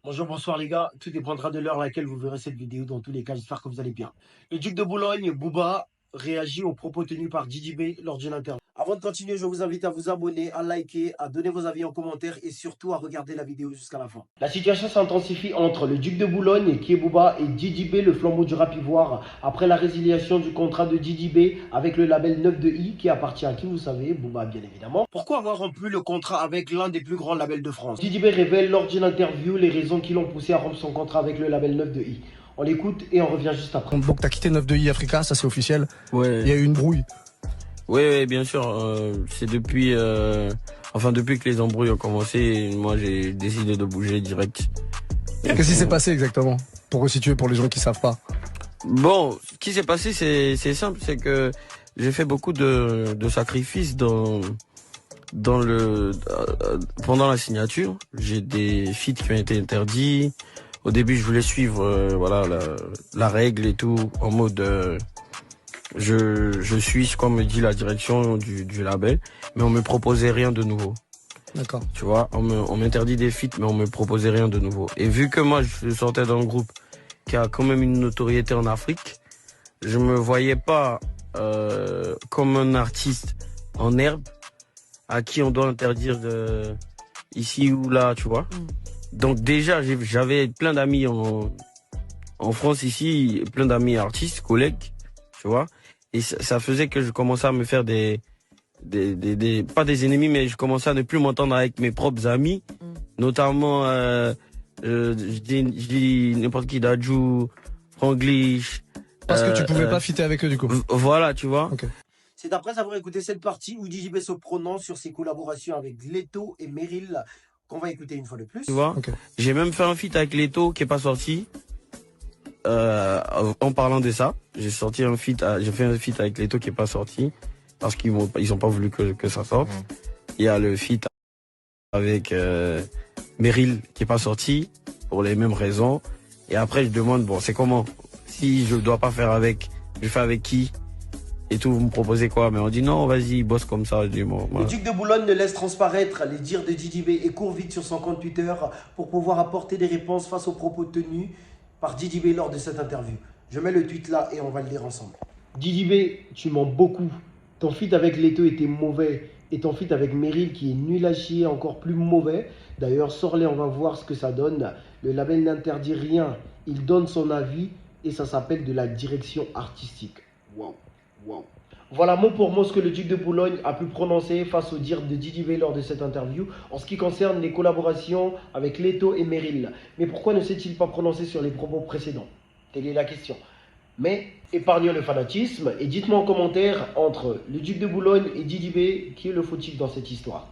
Bonjour, bonsoir les gars. Tout dépendra de l'heure à laquelle vous verrez cette vidéo. Dans tous les cas, j'espère que vous allez bien. Le duc de Boulogne, Booba, réagit aux propos tenus par Didi B lors d'une interview. Avant de continuer, je vous invite à vous abonner, à liker, à donner vos avis en commentaire et surtout à regarder la vidéo jusqu'à la fin. La situation s'intensifie entre le duc de Boulogne, qui est Booba, et Didi B, le flambeau du rap ivoire, après la résiliation du contrat de Didi B avec le label 9 de I, qui appartient à qui vous savez, Booba bien évidemment. Pourquoi avoir rompu le contrat avec l'un des plus grands labels de France? Didi B révèle lors d'une interview les raisons qui l'ont poussé à rompre son contrat avec le label 9 de I. On l'écoute et on revient juste après. Donc t'as quitté 9 de I Africa, ça c'est officiel. Ouais. Il y a eu une brouille. Oui, bien sûr. C'est depuis, depuis que les embrouilles ont commencé, moi j'ai décidé de bouger direct. Qu'est-ce qui s'est passé exactement? Pour resituer pour les gens qui savent pas. Bon, ce qui s'est passé, c'est simple, c'est que j'ai fait beaucoup de sacrifices pendant la signature. J'ai des feats qui ont été interdits. Au début, je voulais suivre la règle et tout en mode je suis ce qu'on me dit la direction du label, mais on me proposait rien de nouveau. D'accord. Tu vois, on m'interdit des feats, mais on me proposait rien de nouveau. Et vu que moi, je sortais d'un groupe qui a quand même une notoriété en Afrique, je me voyais pas comme un artiste en herbe à qui on doit interdire ici ou là, tu vois. Donc déjà, j'avais plein d'amis en France ici, plein d'amis artistes, collègues, tu vois. Et ça faisait que je commençais à me faire pas des ennemis, mais je commençais à ne plus m'entendre avec mes propres amis, notamment, je dis n'importe qui, Dadju, Franglish. Parce que tu pouvais pas fitter avec eux du coup. Voilà, tu vois. Okay. C'est après avoir écouté cette partie où Didi B se prononce sur ses collaborations avec Leto et Meryl qu'on va écouter une fois de plus. Tu vois, J'ai même fait un feat avec Leto qui est pas sorti. En parlant de ça, j'ai fait un feat avec Leto qui est pas sorti parce qu'ils ont pas voulu que ça sorte. Il y a le feat avec Meryl qui est pas sorti pour les mêmes raisons. Et après je demande bon c'est comment? Si je dois pas faire avec, je fais avec qui? Et tout, vous me proposez quoi? Mais on dit non, vas-y, bosse comme ça. Je dis, bon, voilà. Le duc de Boulogne ne laisse transparaître les dires de Didi B et court vite sur son compte Twitter pour pouvoir apporter des réponses face aux propos tenus par Didi B lors de cette interview. Je mets le tweet là et on va le lire ensemble. Didi B, tu mens beaucoup. Ton feat avec Leto était mauvais et ton feat avec Meryl qui est nul à chier, encore plus mauvais. D'ailleurs, sors-les, on va voir ce que ça donne. Le label n'interdit rien, il donne son avis et ça s'appelle de la direction artistique. Waouh. Wow. Voilà mot pour mot ce que le duc de Boulogne a pu prononcer face aux dires de Didi B lors de cette interview en ce qui concerne les collaborations avec Leto et Meryl. Mais pourquoi ne s'est-il pas prononcé sur les propos précédents? Telle est la question. Mais épargnons le fanatisme et dites-moi en commentaire entre le duc de Boulogne et Didi B qui est le fautif dans cette histoire.